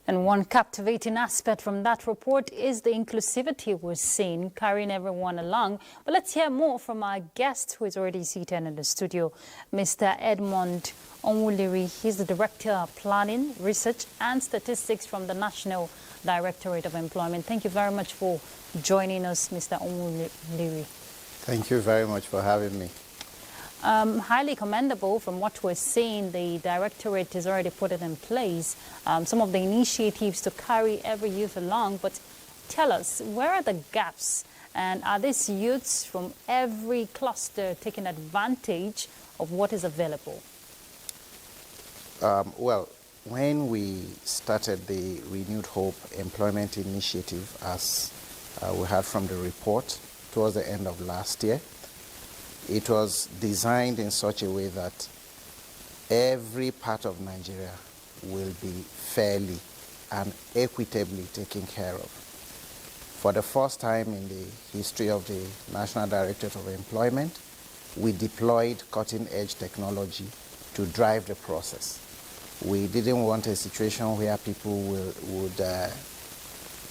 And one captivating aspect from that report is the inclusivity we're seeing, carrying everyone along. But let's hear more from our guest, who is already seated in the studio, Mr. Edmond Onwuliri. He's the Director of Planning, Research and Statistics from the National Directorate of Employment. Thank you very much for joining us, Mr. Onwuliri. Thank you very much for having me. Highly commendable. From what we're seeing, the Directorate has already put it in place, some of the initiatives to carry every youth along. But tell us, where are the gaps? And are these youths from every cluster taking advantage of what is available? Well, when we started the Renewed Hope Employment Initiative, as we heard from the report, towards the end of last year, it was designed in such a way that every part of Nigeria will be fairly and equitably taken care of. For the first time in the history of the National Directorate of Employment, we deployed cutting-edge technology to drive the process. We didn't want a situation where people would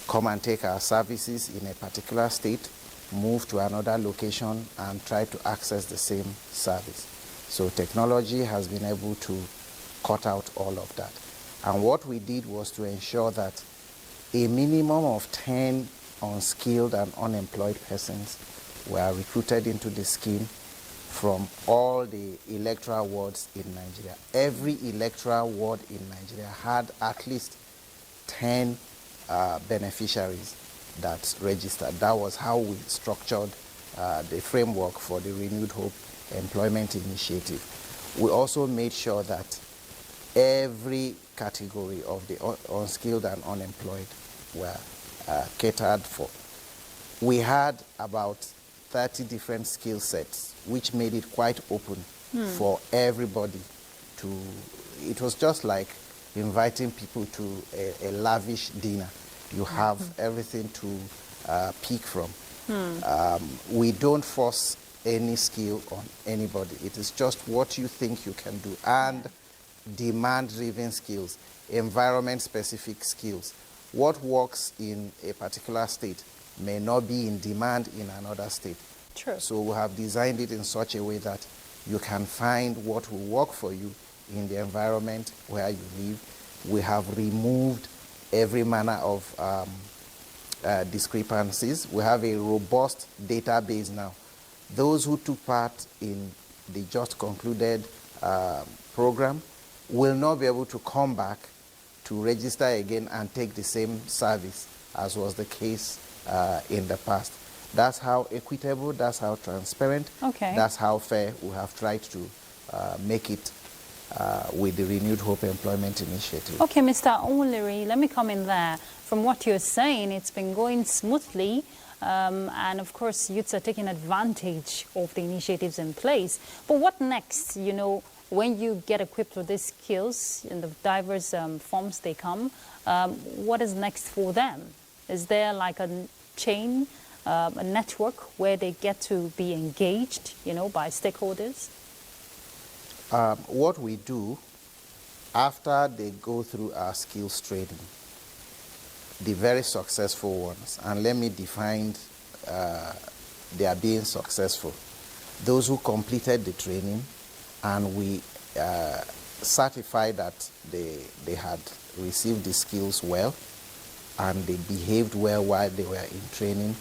come and take our services in a particular state, move to another location and try to access the same service. So technology has been able to cut out all of that. And what we did was to ensure that a minimum of 10 unskilled and unemployed persons were recruited into the scheme from all the electoral wards in Nigeria. Every electoral ward in Nigeria had at least 10 beneficiaries that registered. That was how we structured the framework for the Renewed Hope Employment Initiative. We also made sure that every category of the unskilled and unemployed were catered for. We had about 30 different skill sets, which made it quite open for everybody to. It was just like inviting people to a lavish dinner. You have everything to pick from. We don't force any skill on anybody. It is just what you think you can do, and demand-driven skills, environment-specific skills. What works in a particular state may not be in demand in another state. True. So we have designed it in such a way that you can find what will work for you in the environment where you live. We have removed every manner of discrepancies. We have a robust database now. Those who took part in the just concluded program will not be able to come back to register again and take the same service as was the case in the past. That's how equitable, that's how transparent, that's how fair we have tried to make it with the Renewed Hope Employment Initiative. Okay, Mr. Onwuliri, let me come in there. From what you're saying, it's been going smoothly, and of course, youths are taking advantage of the initiatives in place. But what next? You know, when you get equipped with these skills in the diverse forms they come, what is next for them? Is there like a chain, a network where they get to be engaged, you know, by stakeholders? What we do after they go through our skills training, the very successful ones, and let me define their being successful. Those who completed the training and we certify that they had received the skills well and they behaved well while they were in training,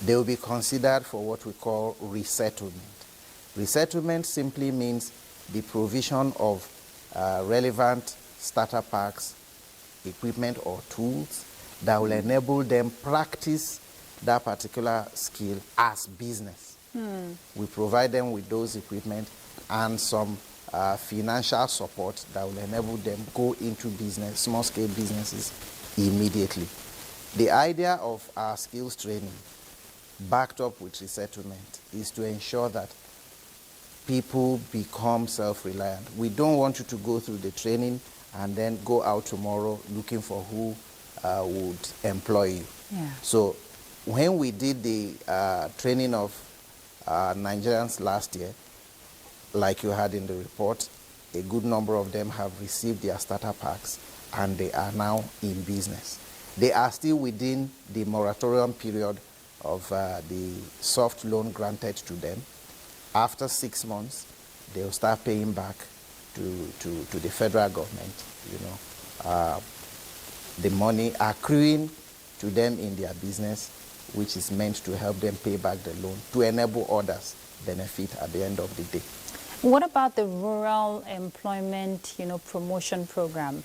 they will be considered for what we call resettlement. Resettlement simply means the provision of relevant starter packs, equipment or tools that will enable them practice that particular skill as business. We provide them with those equipment and some financial support that will enable them go into business, small-scale businesses immediately. The idea of our skills training, backed up with resettlement, is to ensure that people become self-reliant. We don't want you to go through the training and then go out tomorrow looking for who would employ you. Yeah. So when we did the training of Nigerians last year, like you had in the report, a good number of them have received their starter packs and they are now in business. They are still within the moratorium period of the soft loan granted to them. After 6 months, they'll start paying back to the federal government, the money accruing to them in their business, which is meant to help them pay back the loan to enable others benefit at the end of the day. What about the rural employment, promotion program,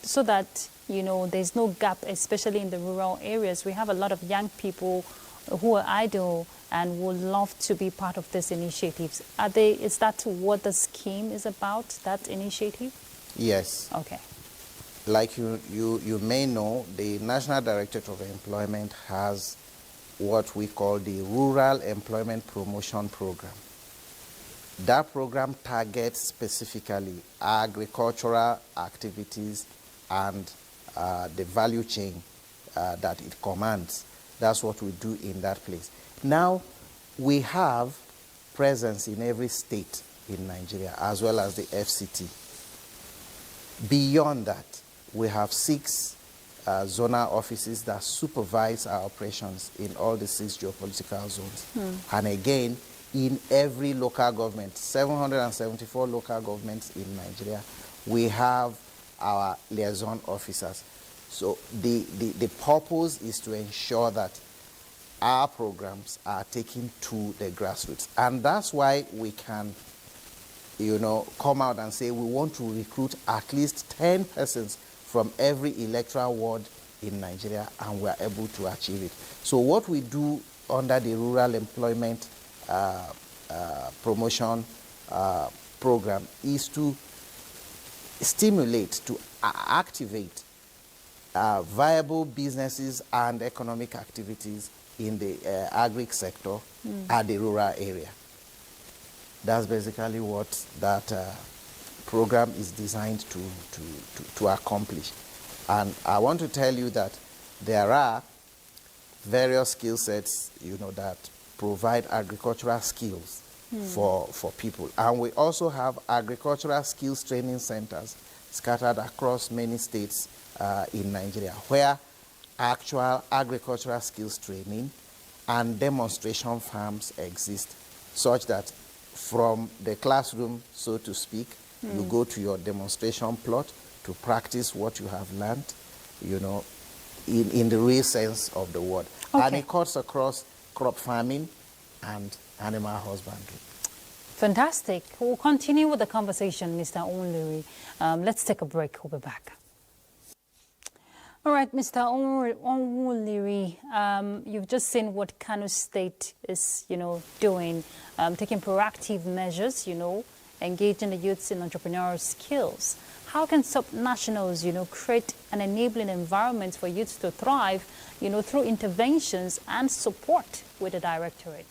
so that, there's no gap, especially in the rural areas? We have a lot of young people who are idle and would love to be part of these initiatives. Is that what the scheme is about, that initiative? Yes. Okay. Like you may know, the National Directorate of Employment has what we call the Rural Employment Promotion Program. That program targets specifically agricultural activities and the value chain that it commands. That's what we do in that place. Now, we have presence in every state in Nigeria, as well as the FCT. Beyond that, we have 6 zonal offices that supervise our operations in all the 6 geopolitical zones. And again, in every local government, 774 local governments in Nigeria, we have our liaison officers. So the purpose is to ensure that our programs are taken to the grassroots. And that's why we can, come out and say we want to recruit at least 10 persons from every electoral ward in Nigeria, and we are able to achieve it. So what we do under the Rural Employment Promotion Program is to stimulate, to activate viable businesses and economic activities in the agri sector at the rural area. That's basically what that program is designed to accomplish. And I want to tell you that there are various skill sets, that provide agricultural skills for people. And we also have agricultural skills training centers scattered across many states in Nigeria, where actual agricultural skills training and demonstration farms exist, such that from the classroom, so to speak, you go to your demonstration plot to practice what you have learned, in the real sense of the word. Okay. And it cuts across crop farming and animal husbandry. Fantastic. We'll continue with the conversation, Mr. Onliri. Let's take a break. We'll be back. All right, Mr. Onliri, you've just seen what Kano State is, doing, taking proactive measures, engaging the youths in entrepreneurial skills. How can subnationals, create an enabling environment for youths to thrive, through interventions and support with the directorate?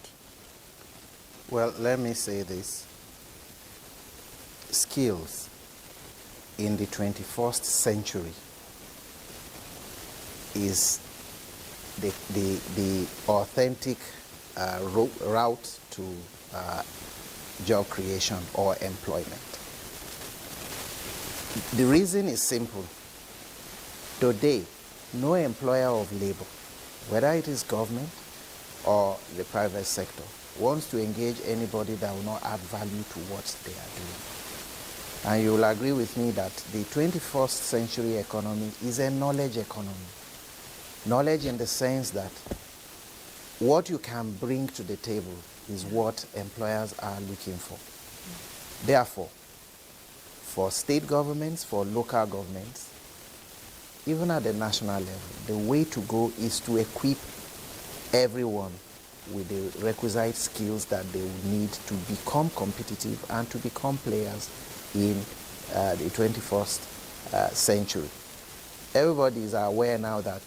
Well, let me say this. Skills in the 21st century is the authentic route to job creation or employment. The reason is simple. Today, no employer of labor, whether it is government or the private sector, wants to engage anybody that will not add value to what they are doing. And you will agree with me that the 21st century economy is a knowledge economy. Knowledge in the sense that what you can bring to the table is what employers are looking for. Therefore, for state governments, for local governments, even at the national level, the way to go is to equip everyone with the requisite skills that they will need to become competitive and to become players in the 21st century. Everybody is aware now that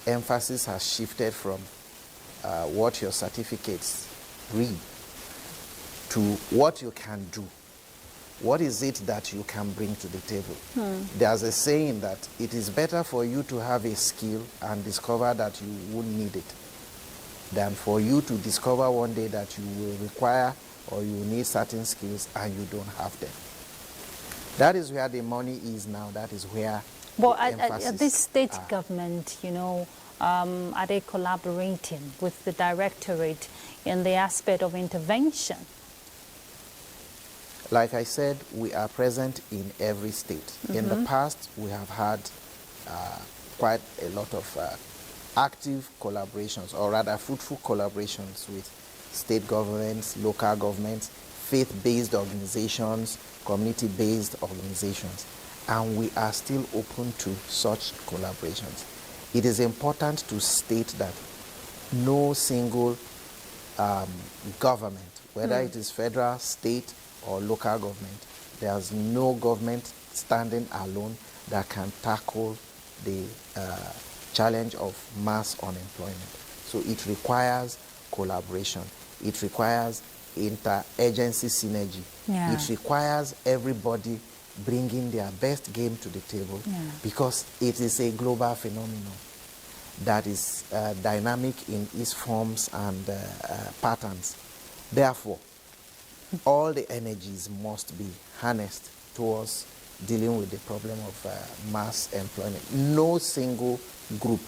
emphasis has shifted from what your certificates read to what you can do. What is it that you can bring to the table? There's a saying that it is better for you to have a skill and discover that you won't need it than for you to discover one day that you will require or you need certain skills and you don't have them. That is where the money is now. That is where But the emphasis at this state government, you know, are they collaborating with the directorate in the aspect of intervention? Like I said, we are present in every state. In the past, we have had quite a lot of active collaborations, or rather fruitful collaborations with state governments, local governments, faith-based organizations, community-based organizations, and we are still open to such collaborations. It is important to state that no single government, whether it is federal, state, or local government, there's no government standing alone that can tackle the challenge of mass unemployment. So it requires collaboration. It requires inter-agency synergy. Yeah. It requires everybody bringing their best game to the table, because it is a global phenomenon that is dynamic in its forms and patterns. Therefore, all the energies must be harnessed towards dealing with the problem of mass employment. No single group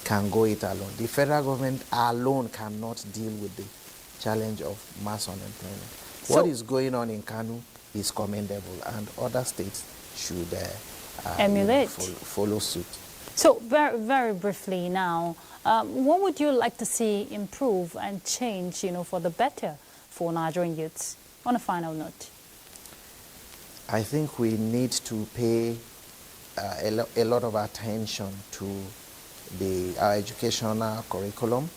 can go it alone. The federal government alone cannot deal with the challenge of mass unemployment. What is going on in Kanu is commendable, and other states should emulate, follow suit. So very, very briefly now, what would you like to see improve and change, you know, for the better for Nigerian youths? On a final note. I think we need to pay a lot of attention to our educational curriculum.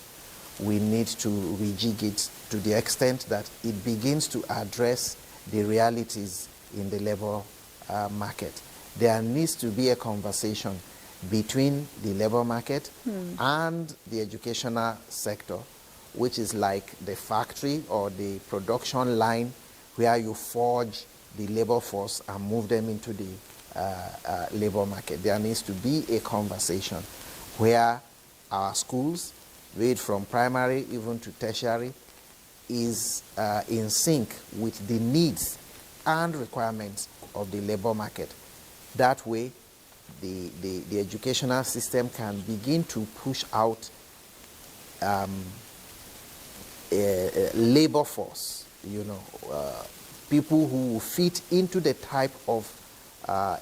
We need to rejig it to the extent that it begins to address the realities in the labor market. There needs to be a conversation between the labor market and the educational sector, which is like the factory or the production line where you forge the labor force and move them into the labor market. There needs to be a conversation where our schools, be it from primary even to tertiary, is in sync with the needs and requirements of the labor market. That way, the educational system can begin to push out a labor force, you know, people who fit into the type of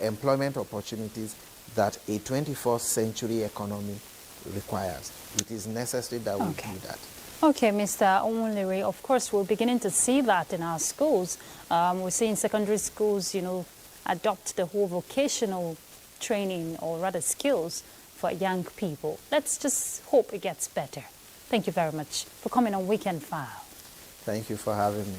employment opportunities that a 21st century economy requires. It is necessary that we do that. Okay, Mr. Omunlere, of course, we're beginning to see that in our schools. We're seeing secondary schools, you know, adopt the whole vocational training, or rather skills, for young people. Let's just hope it gets better. Thank you very much for coming on Weekend File. Thank you for having me.